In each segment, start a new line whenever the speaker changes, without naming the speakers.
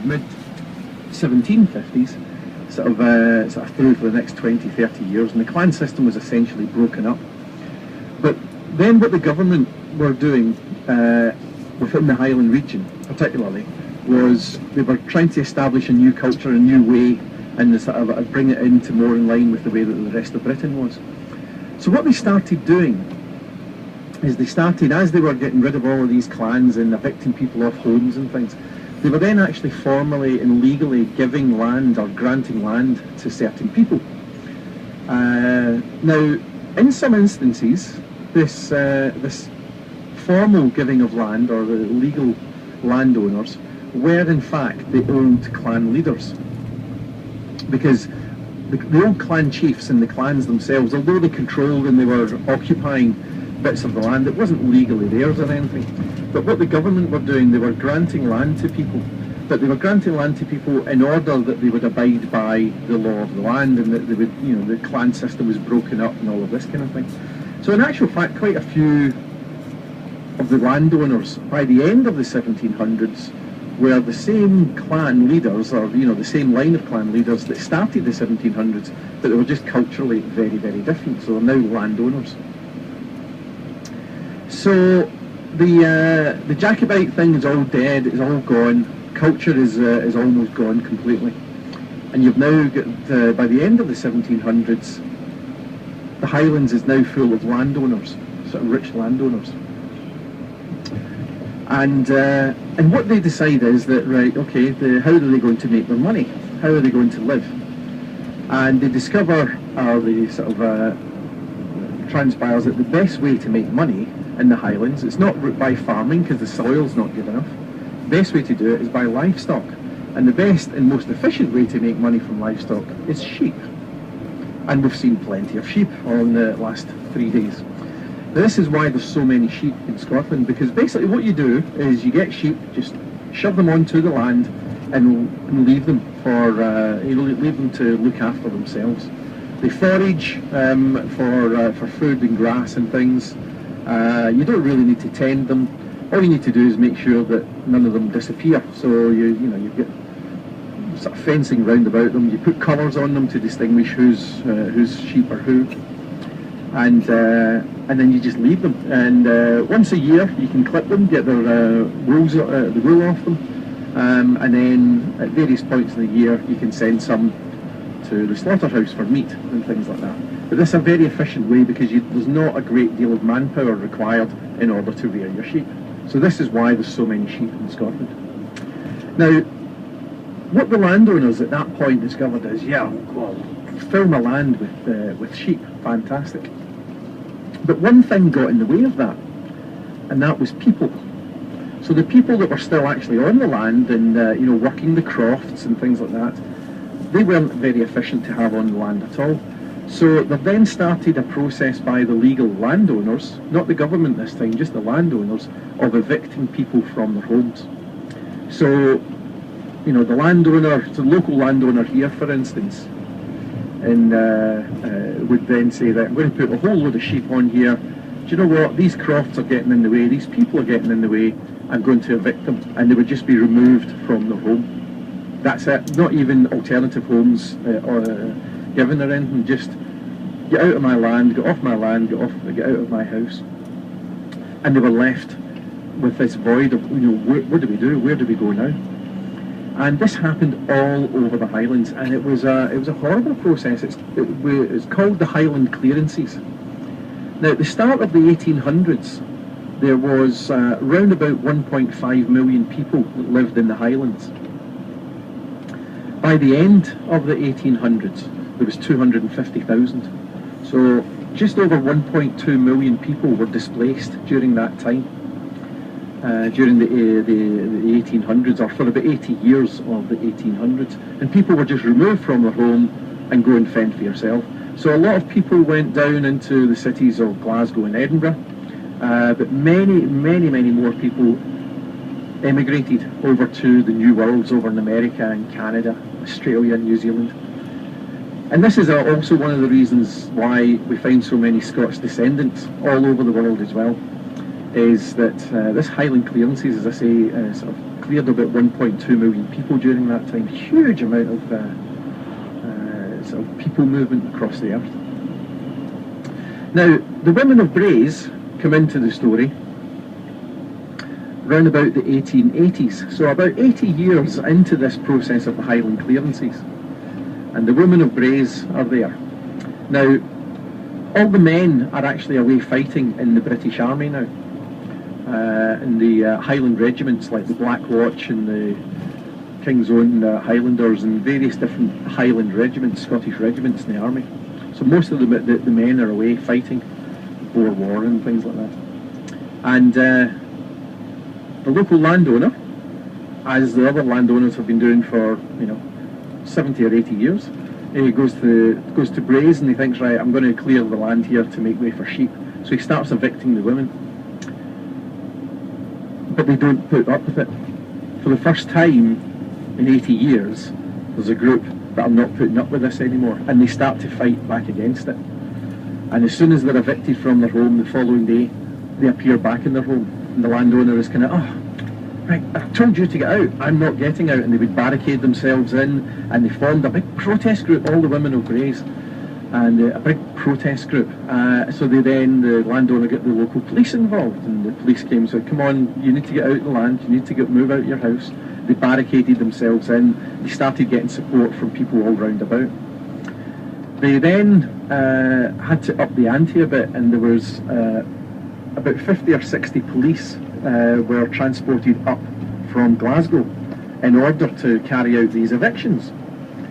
mid 1750s, sort of through for the next 20-30 years, and the clan system was essentially broken up. But then what the government were doing within the Highland region particularly was they were trying to establish a new culture, a new way, and sort of bring it into more in line with the way that the rest of Britain was. So what they started doing is they started, as they were getting rid of all of these clans and evicting people off homes and things, they were then actually formally and legally giving land or granting land to certain people. Now, in some instances, this formal giving of land, or the legal landowners, were in fact the old clan leaders. Because the old clan chiefs and the clans themselves, although they controlled and they were occupying bits of the land, it wasn't legally theirs or anything. But what the government were doing, they were granting land to people. But they were granting land to people in order that they would abide by the law of the land, and that they would, you know, the clan system was broken up and all of this kind of thing. So in actual fact, quite a few of the landowners by the end of the 1700s were the same clan leaders, or you know, the same line of clan leaders that started the 1700s, but they were just culturally very, very different. So they're now landowners. So the Jacobite thing is all dead, it's all gone. Culture is almost gone completely. And you've now got, by the end of the 1700s, the Highlands is now full of landowners, sort of rich landowners. And what they decide is that, right, okay, how are they going to make their money? How are they going to live? And they discover, or they sort of transpires that the best way to make money in the Highlands, it's not by farming because the soil's not good enough. The best way to do it is by livestock. And the best and most efficient way to make money from livestock is sheep. And we've seen plenty of sheep on the last 3 days. Now, this is why there's so many sheep in Scotland, because basically what you do is you get sheep, just shove them onto the land and leave them for leave them to look after themselves. They forage for food and grass and things. You don't really need to tend them. All you need to do is make sure that none of them disappear. So you get sort of fencing round about them. You put colours on them to distinguish whose sheep are who, and then you just leave them. And once a year you can clip them, get their the wool off them, and then at various points in the year you can send some to the slaughterhouse for meat and things like that. But this is a very efficient way because there's not a great deal of manpower required in order to rear your sheep. So this is why there's so many sheep in Scotland. Now, what the landowners at that point discovered is, yeah, well, fill my land with sheep, fantastic. But one thing got in the way of that, and that was people. So the people that were still actually on the land and working the crofts and things like that, they weren't very efficient to have on the land at all. So they then started a process by the legal landowners, not the government this time, just the landowners, of evicting people from their homes. So, the landowner, the local landowner here, for instance, and would then say that I'm going to put a whole load of sheep on here. Do you know what? These crofts are getting in the way. These people are getting in the way. I'm going to evict them, and they would just be removed from their home. That's it. Not even alternative homes or given or anything. Just get out of my land, get off my land, get out of my house. And they were left with this void of, what do we do? Where do we go now? And this happened all over the Highlands, and it was a horrible process. It's called the Highland Clearances. Now, at the start of the 1800s, there was around about 1.5 million people that lived in the Highlands. By the end of the 1800s, there was 250,000. So just over 1.2 million people were displaced during that time. During the 1800s, or for about 80 years of the 1800s, and people were just removed from their home and go and fend for yourself. So a lot of people went down into the cities of Glasgow and Edinburgh, but many, many, many more people emigrated over to the New Worlds, over in America and Canada, Australia and New Zealand. And this is also one of the reasons why we find so many Scots descendants all over the world as well, is that this Highland Clearances, as I say, sort of cleared about 1.2 million people during that time. Huge amount of sort of people movement across the earth. Now, the women of Braes come into the story round about the 1880s, so about 80 years into this process of the Highland clearances, and the women of Braes are there. Now, all the men are actually away fighting in the British Army now, in the Highland regiments like the Black Watch and the King's Own Highlanders and various different Highland regiments, Scottish regiments in the army. So most of the men are away fighting, Boer War and things like that. And the local landowner, as the other landowners have been doing for 70 or 80 years, he goes to Braes and he thinks, right, I'm going to clear the land here to make way for sheep. So he starts evicting the women. But they don't put up with it. For the first time in 80 years, there's a group that are not putting up with this anymore, and they start to fight back against it. And as soon as they're evicted from their home, the following day, they appear back in their home. And the landowner is kind of, oh, right, I told you to get out, I'm not getting out. And they would barricade themselves in, and they formed a big protest group, all the women of Braes, and a big protest group. So the landowner got the local police involved, and the police came and said, come on, you need to get out of the land, you need to move out of your house. They barricaded themselves in, they started getting support from people all round about. They then had to up the ante a bit, and there was about 50 or 60 police were transported up from Glasgow in order to carry out these evictions.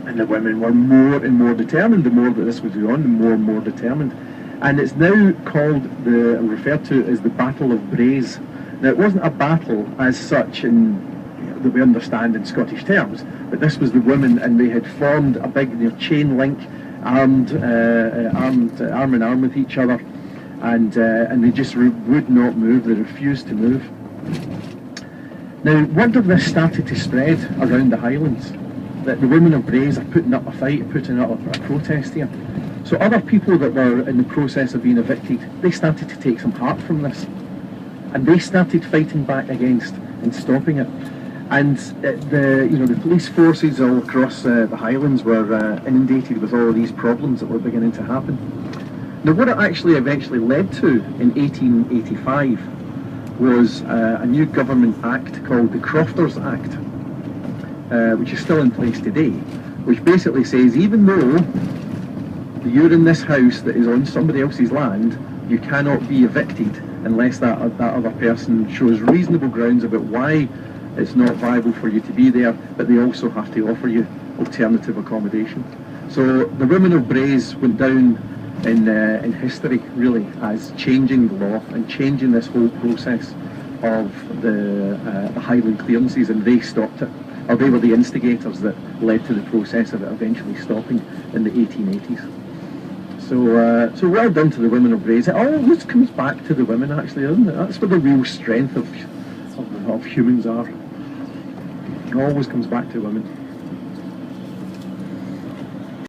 And the women were more and more determined. The more that this was going on, the more and more determined. And it's now called, referred to as the Battle of Braes. Now, it wasn't a battle as such that we understand in Scottish terms, but this was the women, and they had formed a big chain link, arm in arm with each other, and they just would not move. They refused to move. Now, word of this started to spread around the Highlands, that the women of Braes are putting up a fight, putting up a protest here. So other people that were in the process of being evicted, they started to take some heart from this, and they started fighting back against and stopping it. And the police forces all across the Highlands were inundated with all of these problems that were beginning to happen. Now, what it actually eventually led to in 1885 was a new government act called the Crofters Act, which is still in place today, which basically says even though you're in this house that is on somebody else's land, you cannot be evicted unless that other person shows reasonable grounds about why it's not viable for you to be there, but they also have to offer you alternative accommodation. So the women of Braes went down in history really as changing the law and changing this whole process of the Highland clearances, and they stopped it. Or they were the instigators that led to the process of it eventually stopping in the 1880s. So well done to the women of Braes. It always comes back to the women, actually, doesn't it? That's where the real strength of humans are. It always comes back to women.